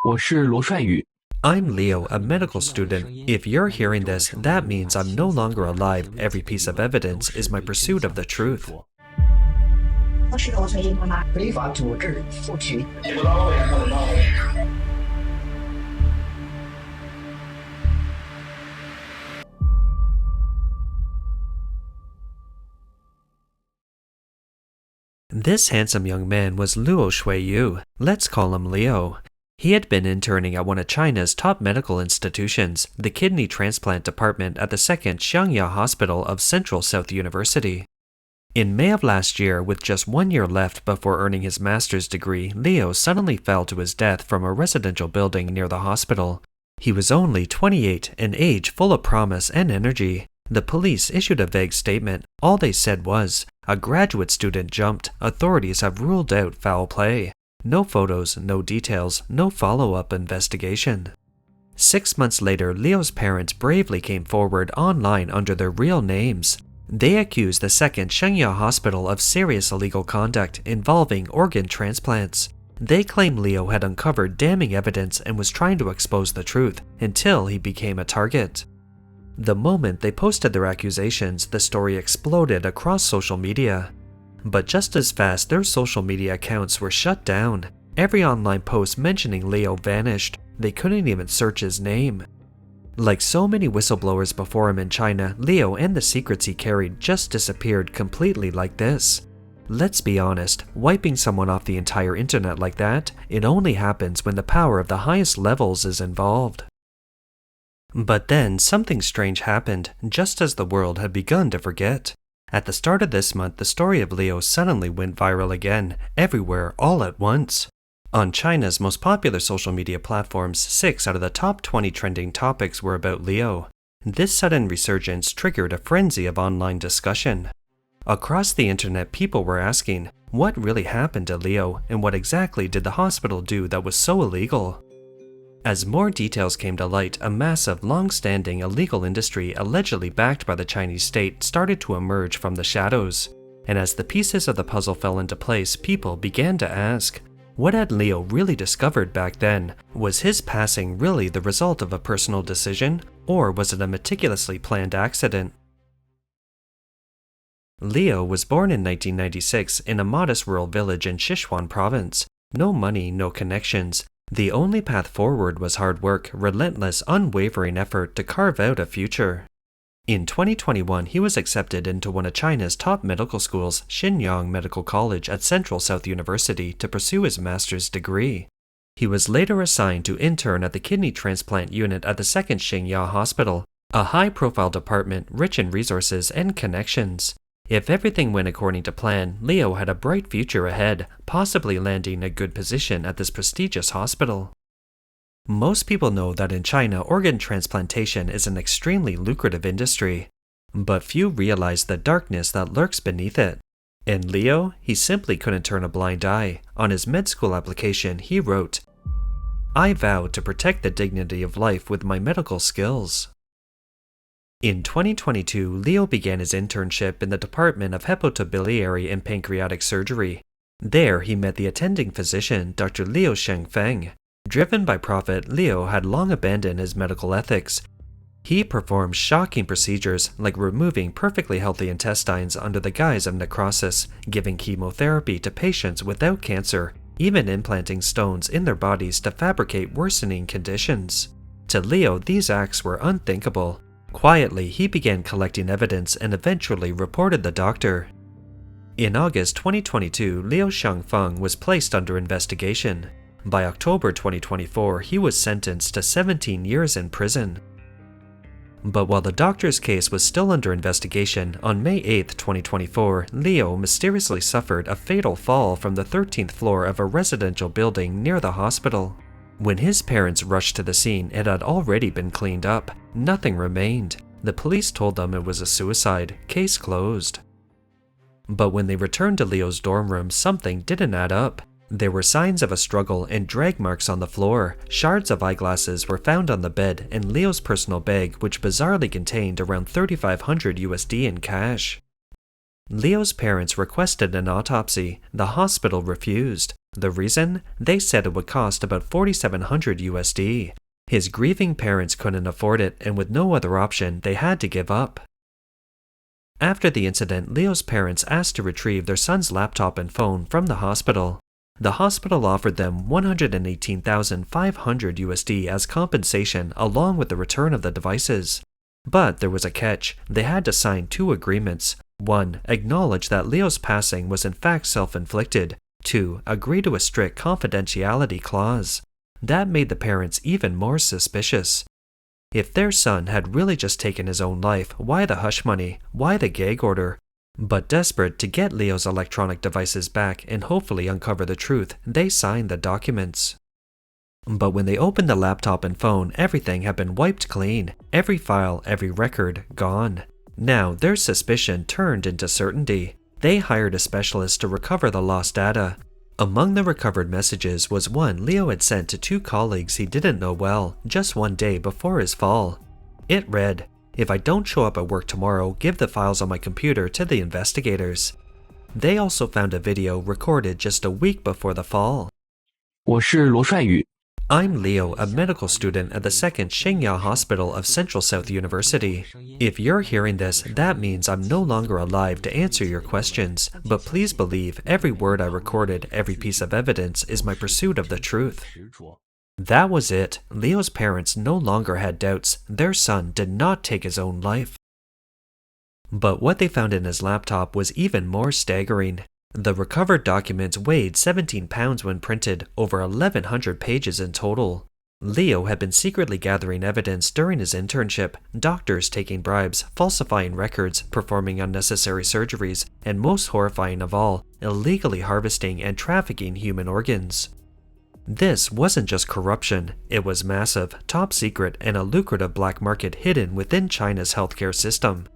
我是罗帅宇。I'm Leo, a medical student. If you're hearing this, that means I'm no longer alive. Every piece of evidence is my pursuit of the truth. 我是罗纯一妈妈。非法组织获取。This handsome young man was Luo Shuiyu. Let's call him Leo. He had been interning at one of China's top medical institutions, the kidney transplant department at the second Xiangya Hospital of Central South University. In May of last year, with just 1 year left before earning his master's degree, Leo suddenly fell to his death from a residential building near the hospital. He was only 28, an age full of promise and energy. The police issued a vague statement. All they said was, "A graduate student jumped. Authorities have ruled out foul play." No photos, no details, no follow-up investigation. 6 months later, Leo's parents bravely came forward online under their real names. They accused the second Xiangya Hospital of serious illegal conduct involving organ transplants. They claim Leo had uncovered damning evidence and was trying to expose the truth until he became a target. The moment they posted their accusations, the story exploded across social media. But just as fast, their social media accounts were shut down. Every online post mentioning Leo vanished. They couldn't even search his name. Like so many whistleblowers before him in China, Leo and the secrets he carried just disappeared completely like this. Let's be honest, wiping someone off the entire internet like that, it only happens when the power of the highest levels is involved. But then something strange happened, just as the world had begun to forget. At the start of this month, the story of Leo suddenly went viral again, everywhere, all at once. On China's most popular social media platforms, 6 out of the top 20 trending topics were about Leo. This sudden resurgence triggered a frenzy of online discussion. Across the internet, people were asking, what really happened to Leo, and what exactly did the hospital do that was so illegal? As more details came to light, a massive, long-standing illegal industry allegedly backed by the Chinese state started to emerge from the shadows. And as the pieces of the puzzle fell into place, people began to ask, what had Leo really discovered back then? Was his passing really the result of a personal decision, or was it a meticulously planned accident? Leo was born in 1996 in a modest rural village in Sichuan province. No money, no connections. The only path forward was hard work, relentless, unwavering effort to carve out a future. In 2021, he was accepted into one of China's top medical schools, Xiangya Medical College at Central South University, to pursue his master's degree. He was later assigned to intern at the kidney transplant unit at the second Xiangya Hospital, a high-profile department rich in resources and connections. If everything went according to plan, Leo had a bright future ahead, possibly landing a good position at this prestigious hospital. Most people know that in China, organ transplantation is an extremely lucrative industry, but few realize the darkness that lurks beneath it. And Leo, he simply couldn't turn a blind eye. On his med school application, he wrote, "I vow to protect the dignity of life with my medical skills." In 2022, Leo began his internship in the Department of Hepatobiliary and Pancreatic Surgery. There, he met the attending physician, Dr. Liu Shengfeng. Driven by profit, Leo had long abandoned his medical ethics. He performed shocking procedures like removing perfectly healthy intestines under the guise of necrosis, giving chemotherapy to patients without cancer, even implanting stones in their bodies to fabricate worsening conditions. To Leo, these acts were unthinkable. Quietly, he began collecting evidence and eventually reported the doctor. In August 2022, Liu Shengfeng was placed under investigation. By October 2024, he was sentenced to 17 years in prison. But while the doctor's case was still under investigation, on May 8, 2024, Leo mysteriously suffered a fatal fall from the 13th floor of a residential building near the hospital. When his parents rushed to the scene, it had already been cleaned up. Nothing remained. The police told them it was a suicide. Case closed. But when they returned to Leo's dorm room, something didn't add up. There were signs of a struggle and drag marks on the floor. Shards of eyeglasses were found on the bed, and Leo's personal bag, which bizarrely contained around 3,500 USD in cash. Leo's parents requested an autopsy. The hospital refused. The reason? They said it would cost about 4,700 USD. His grieving parents couldn't afford it, and with no other option, they had to give up. After the incident, Leo's parents asked to retrieve their son's laptop and phone from the hospital. The hospital offered them 118,500 USD as compensation along with the return of the devices. But there was a catch. They had to sign 2 agreements. 1. Acknowledge that Leo's passing was in fact self-inflicted. 2. Agree to a strict confidentiality clause. That made the parents even more suspicious. If their son had really just taken his own life, why the hush money? Why the gag order? But desperate to get Leo's electronic devices back and hopefully uncover the truth, they signed the documents. But when they opened the laptop and phone, everything had been wiped clean. Every file, every record, gone. Now, their suspicion turned into certainty. They hired a specialist to recover the lost data. Among the recovered messages was one Leo had sent to 2 colleagues he didn't know well, just one day before his fall. It read, "If I don't show up at work tomorrow, give the files on my computer to the investigators." They also found a video recorded just a week before the fall. 我是罗帅宇。 I'm Leo, a medical student at the 2nd Xiangya Hospital of Central South University. If you're hearing this, that means I'm no longer alive to answer your questions, but please believe every word I recorded, every piece of evidence is my pursuit of the truth. That was it. Leo's parents no longer had doubts. Their son did not take his own life. But what they found in his laptop was even more staggering. The recovered documents weighed 17 pounds when printed, over 1,100 pages in total. Leo had been secretly gathering evidence during his internship, doctors taking bribes, falsifying records, performing unnecessary surgeries, and most horrifying of all, illegally harvesting and trafficking human organs. This wasn't just corruption, it was massive, top secret, and a lucrative black market hidden within China's healthcare system.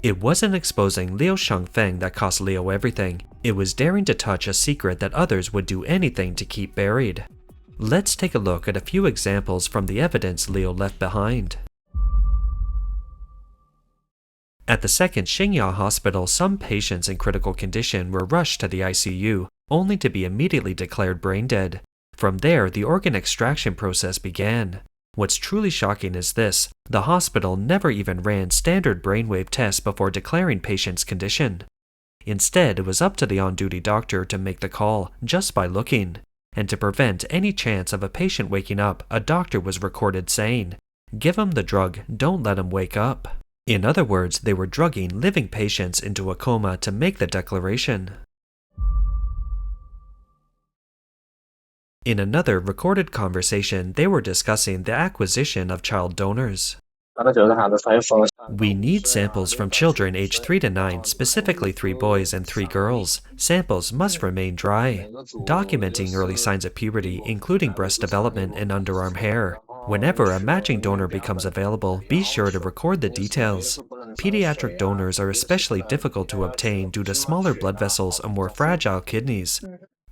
It wasn't exposing Liu Shangfeng that cost Leo everything, it was daring to touch a secret that others would do anything to keep buried. Let's take a look at a few examples from the evidence Leo left behind. At the 2nd Xiangya Hospital, some patients in critical condition were rushed to the ICU, only to be immediately declared brain dead. From there, the organ extraction process began. What's truly shocking is this: the hospital never even ran standard brainwave tests before declaring patients' condition. Instead, it was up to the on-duty doctor to make the call, just by looking. And to prevent any chance of a patient waking up, a doctor was recorded saying, "Give him the drug, don't let him wake up." In other words, they were drugging living patients into a coma to make the declaration. In another recorded conversation, they were discussing the acquisition of child donors. We need samples from children aged 3 to 9, specifically 3 boys and 3 girls. Samples must remain dry, documenting early signs of puberty, including breast development and underarm hair. Whenever a matching donor becomes available, be sure to record the details. Pediatric donors are especially difficult to obtain due to smaller blood vessels and more fragile kidneys.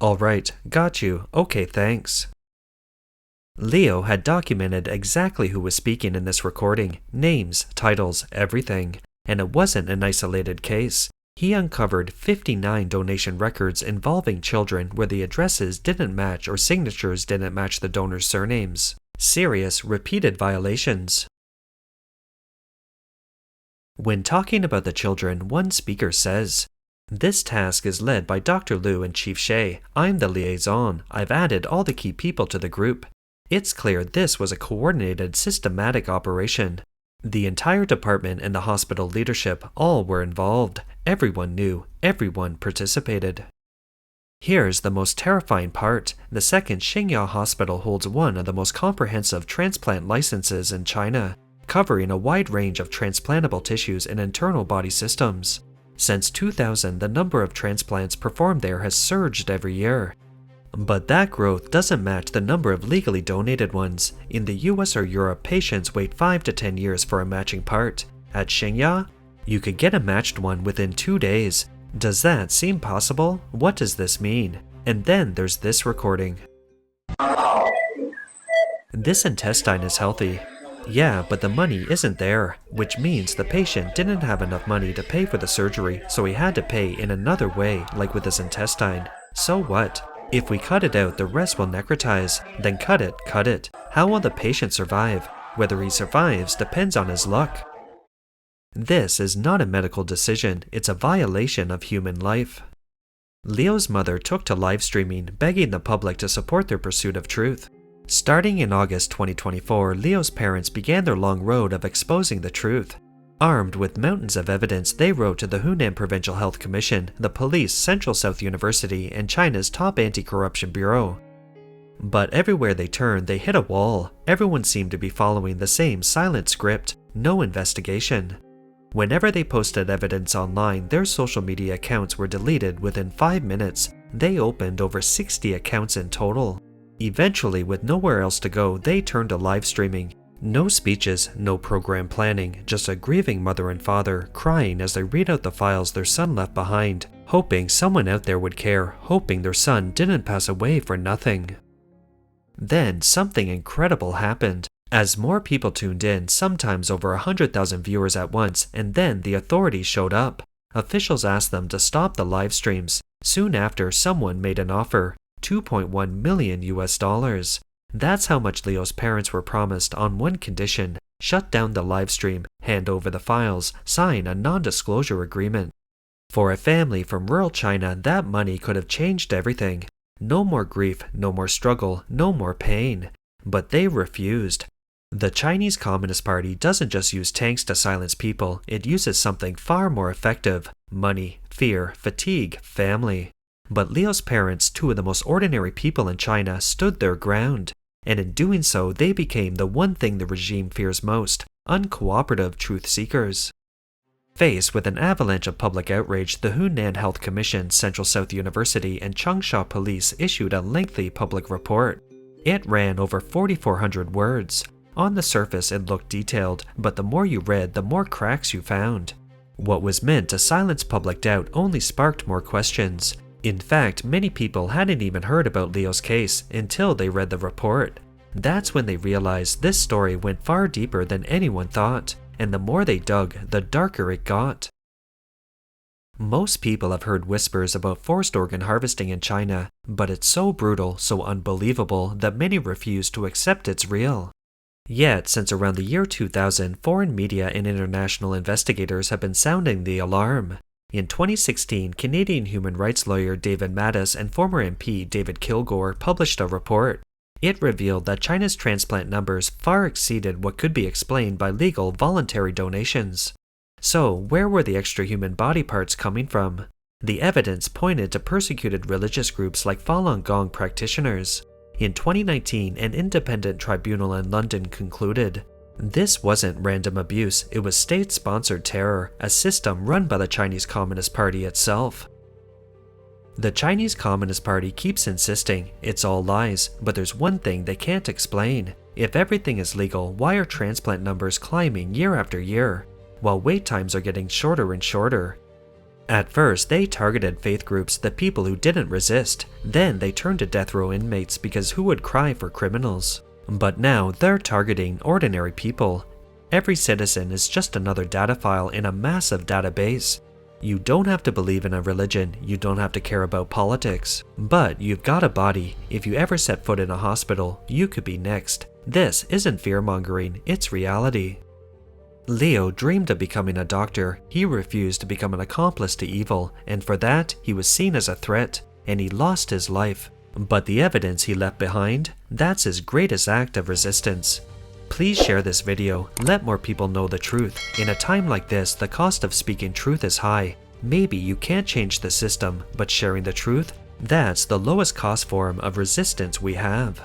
Alright, got you. Okay, thanks. Leo had documented exactly who was speaking in this recording, names, titles, everything. And it wasn't an isolated case. He uncovered 59 donation records involving children where the addresses didn't match or signatures didn't match the donors' surnames. Serious, repeated violations. When talking about the children, one speaker says, "This task is led by Dr. Liu and Chief Shea. I'm the liaison. I've added all the key people to the group. It's clear this was a coordinated, systematic operation. The entire department and the hospital leadership all were involved. Everyone knew. Everyone participated." Here's the most terrifying part. The 2nd Xiangya Hospital holds one of the most comprehensive transplant licenses in China, covering a wide range of transplantable tissues and internal body systems. Since 2000, the number of transplants performed there has surged every year. But that growth doesn't match the number of legally donated ones. In the US or Europe, patients wait 5 to 10 years for a matching part. At Xiangya, you could get a matched one within 2 days. Does that seem possible? What does this mean? And then there's this recording. This intestine is healthy. Yeah, but the money isn't there, which means the patient didn't have enough money to pay for the surgery, so he had to pay in another way, like with his intestine. So what? If we cut it out, the rest will necrotize. Then cut it. How will the patient survive? Whether he survives depends on his luck. This is not a medical decision, it's a violation of human life. Leo's mother took to live streaming, begging the public to support their pursuit of truth. Starting in August 2024, Leo's parents began their long road of exposing the truth. Armed with mountains of evidence, they wrote to the Hunan Provincial Health Commission, the police, Central South University, and China's top anti-corruption bureau. But everywhere they turned, they hit a wall. Everyone seemed to be following the same silent script, no investigation. Whenever they posted evidence online, their social media accounts were deleted within 5 minutes. They opened over 60 accounts in total. Eventually, with nowhere else to go, they turned to live streaming. No speeches, no program planning, just a grieving mother and father crying as they read out the files their son left behind, hoping someone out there would care, hoping their son didn't pass away for nothing. Then something incredible happened. As more people tuned in, sometimes over 100,000 viewers at once, and then the authorities showed up. Officials asked them to stop the live streams. Soon after, someone made an offer, $2.1 million US. That's how much Leo's parents were promised on one condition: shut down the live stream, hand over the files, sign a non-disclosure agreement. For a family from rural China, that money could have changed everything. No more grief, no more struggle, no more pain. But they refused. The Chinese Communist Party doesn't just use tanks to silence people, it uses something far more effective: money, fear, fatigue, family. But Leo's parents, two of the most ordinary people in China, stood their ground. And in doing so, they became the one thing the regime fears most: uncooperative truth seekers. Faced with an avalanche of public outrage, the Hunan Health Commission, Central South University, and Changsha Police issued a lengthy public report. It ran over 4,400 words. On the surface, it looked detailed, but the more you read, the more cracks you found. What was meant to silence public doubt only sparked more questions. In fact, many people hadn't even heard about Leo's case until they read the report. That's when they realized this story went far deeper than anyone thought, and the more they dug, the darker it got. Most people have heard whispers about forced organ harvesting in China, but it's so brutal, so unbelievable, that many refuse to accept it's real. Yet, since around the year 2000, foreign media and international investigators have been sounding the alarm. In 2016, Canadian human rights lawyer David Mattis and former MP David Kilgour published a report. It revealed that China's transplant numbers far exceeded what could be explained by legal voluntary donations. So, where were the extra human body parts coming from? The evidence pointed to persecuted religious groups like Falun Gong practitioners. In 2019, an independent tribunal in London concluded, this wasn't random abuse, it was state-sponsored terror, a system run by the Chinese Communist Party itself. The Chinese Communist Party keeps insisting it's all lies, but there's one thing they can't explain. If everything is legal, why are transplant numbers climbing year after year, while wait times are getting shorter and shorter? At first, they targeted faith groups, the people who didn't resist. Then they turned to death row inmates because who would cry for criminals? But now they're targeting ordinary people. Every citizen is just another data file in a massive database. You don't have to believe in a religion, you don't have to care about politics. But you've got a body. If you ever set foot in a hospital, you could be next. This isn't fear-mongering, it's reality. Leo dreamed of becoming a doctor. He refused to become an accomplice to evil, and for that, he was seen as a threat, and he lost his life. But the evidence he left behind, that's his greatest act of resistance. Please share this video, let more people know the truth. In a time like this, the cost of speaking truth is high. Maybe you can't change the system, but sharing the truth, that's the lowest cost form of resistance we have.